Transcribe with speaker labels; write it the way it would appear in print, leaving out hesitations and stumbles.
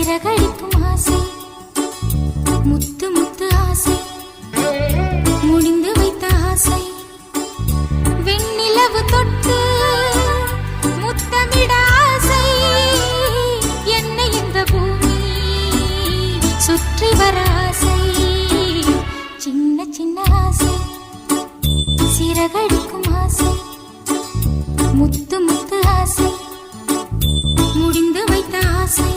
Speaker 1: சிறகடிக்கும் ஆசை முத்து முத்து ஆசை முடிந்து வைத்த ஆசை வெண்ணிலவு தொட்டு முத்தமிட ஆசை என்னை இந்த பூமி சுற்றி வர ஆசை சின்ன சின்ன ஆசை சிறகடிக்கும் ஆசை முத்து முத்து ஆசை முடிந்து வைத்த ஆசை